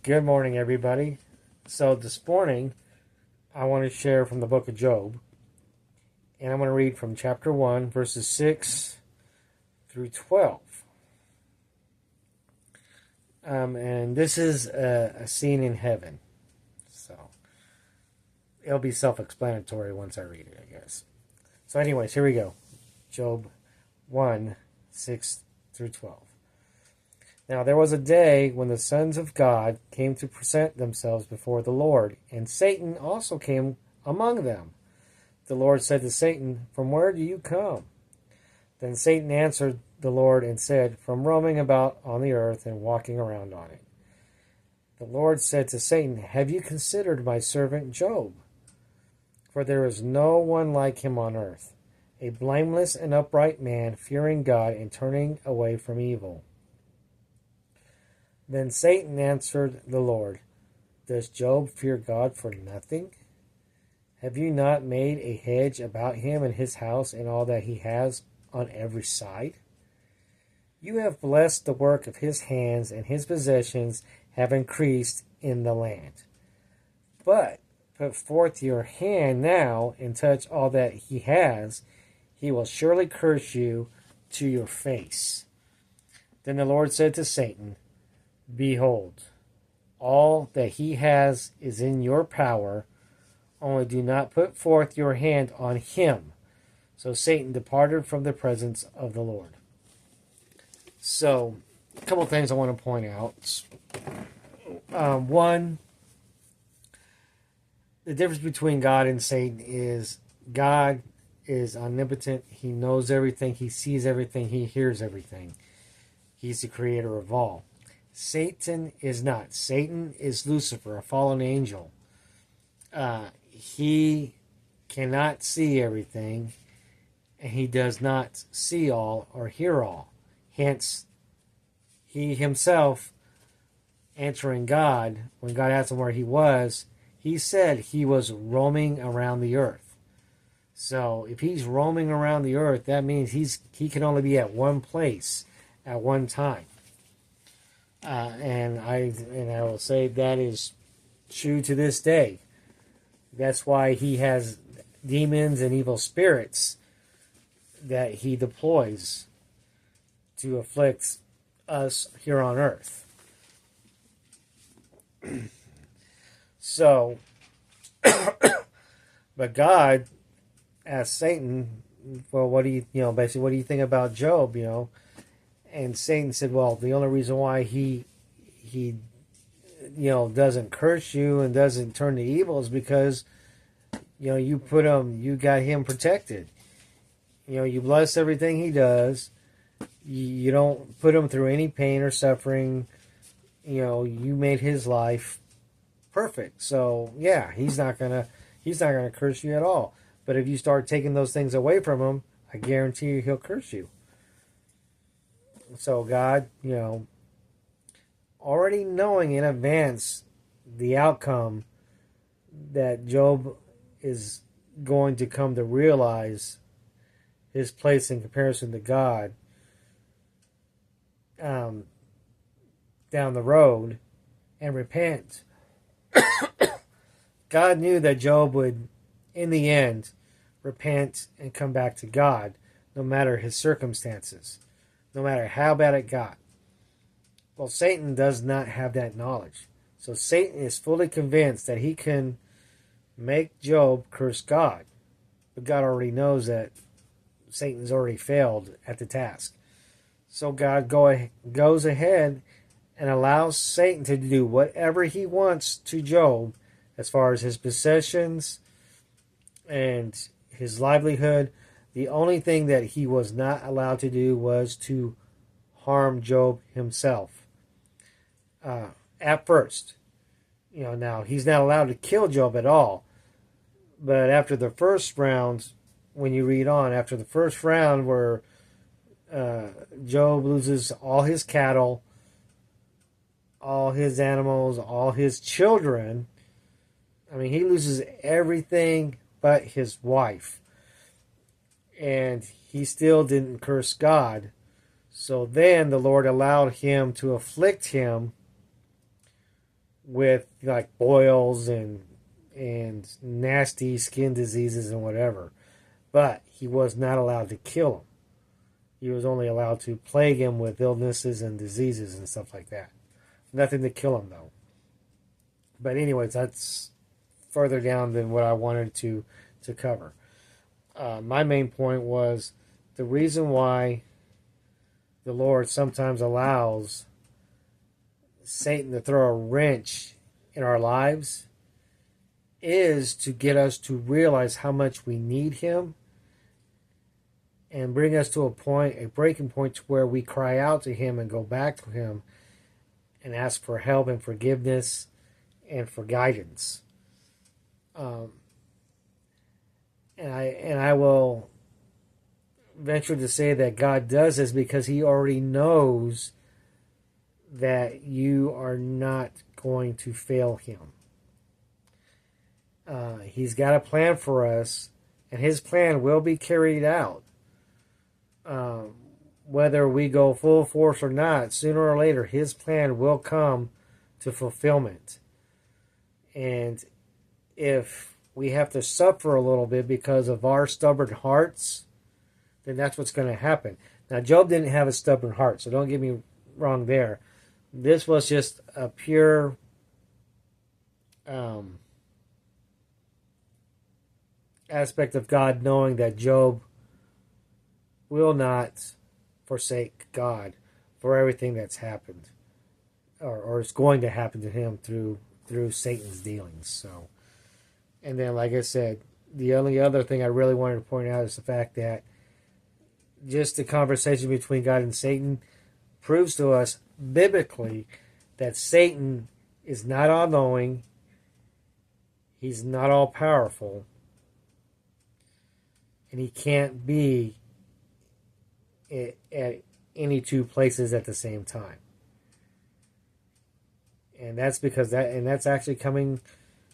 Good morning, everybody. So, this morning, I want to share from the book of Job, and I'm going to read from chapter 1, verses 6 through 12. And this is a scene in heaven. So, it'll be self explanatory once I read it, I guess. So, anyways, here we go. Job 1, 6 through 12. Now there was a day when the sons of God came to present themselves before the Lord, and Satan also came among them. The Lord said to Satan, "From where do you come?" Then Satan answered the Lord and said, "From roaming about on the earth and walking around on it." The Lord said to Satan, "Have you considered my servant Job? For there is no one like him on earth, a blameless and upright man, fearing God and turning away from evil." Then Satan answered the Lord, "Does Job fear God for nothing? Have you not made a hedge about him and his house and all that he has on every side? You have blessed the work of his hands, and his possessions have increased in the land. But put forth your hand now and touch all that he has. He will surely curse you to your face." Then the Lord said to Satan, "Behold, all that he has is in your power, only do not put forth your hand on him." So Satan departed from the presence of the Lord. So, a couple things I want to point out. One, the difference between God and Satan is God is omnipotent. He knows everything. He sees everything. He hears everything. He's the creator of all. Satan is not. Satan is Lucifer, a fallen angel. He cannot see everything, and he does not see all or hear all. Hence, he himself, answering God, when God asked him where he was, he said he was roaming around the earth. So, if he's roaming around the earth, that means he can only be at one place at one time. And I will say that is true to this day. That's why he has demons and evil spirits that he deploys to afflict us here on earth. So, but God asked Satan, "Well, what do basically, what do you think about Job?" And Satan said, "Well, the only reason why he doesn't curse you and doesn't turn to evil is because you got him protected. You bless everything he does. You don't put him through any pain or suffering. You made his life perfect. So yeah, he's not gonna curse you at all. But if you start taking those things away from him, I guarantee you he'll curse you." So God, already knowing in advance the outcome that Job is going to come to realize his place in comparison to God down the road and repent. God knew that Job would, in the end, repent and come back to God, no matter his circumstances, no matter how bad it got. Well, Satan does not have that knowledge. So Satan is fully convinced that he can make Job curse God. But God already knows that Satan's already failed at the task. So God goes ahead and allows Satan to do whatever he wants to Job as far as his possessions and his livelihood. The only thing that he was not allowed to do was to harm Job himself. At first. Now he's not allowed to kill Job at all. But after the first round, when you read on, after the first round where Job loses all his cattle, all his animals, all his children, he loses everything but his wife. And he still didn't curse God. So then the Lord allowed him to afflict him with like boils and nasty skin diseases and whatever. But he was not allowed to kill him. He was only allowed to plague him with illnesses and diseases and stuff like that. Nothing to kill him, though. But anyways, that's further down than what I wanted to cover. My main point was the reason why the Lord sometimes allows Satan to throw a wrench in our lives is to get us to realize how much we need him and bring us to a breaking point to where we cry out to him and go back to him and ask for help and forgiveness and for guidance. And I will venture to say that God does this because he already knows that you are not going to fail him. He's got a plan for us, and his plan will be carried out. Whether we go full force or not, sooner or later, his plan will come to fulfillment. And if we have to suffer a little bit because of our stubborn hearts, then that's what's going to happen. Now, Job didn't have a stubborn heart, so don't get me wrong there. This was just a pure aspect of God knowing that Job will not forsake God for everything that's happened or is going to happen to him through Satan's dealings. So, and then, like I said, the only other thing I really wanted to point out is the fact that just the conversation between God and Satan proves to us biblically that Satan is not all-knowing, he's not all-powerful, and he can't be at any two places at the same time. And that's because that's actually coming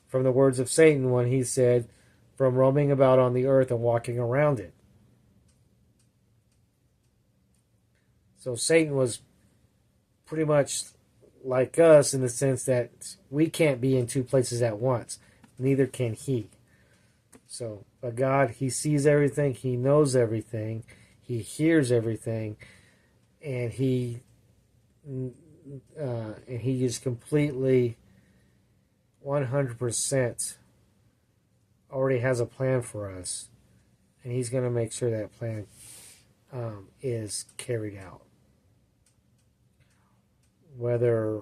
from the words of Satan when he said, from roaming about on the earth and walking around it. So Satan was pretty much like us in the sense that we can't be in two places at once. Neither can he. So, but God, he sees everything, he knows everything, he hears everything, and he is completely 100% already has a plan for us, and he's going to make sure that plan is carried out. Whether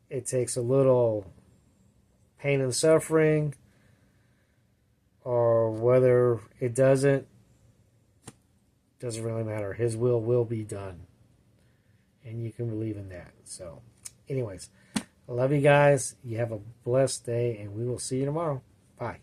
it takes a little pain and suffering, or whether it doesn't really matter. His will be done. And you can believe in that. So, anyways, I love you guys. You have a blessed day, and we will see you tomorrow. Bye.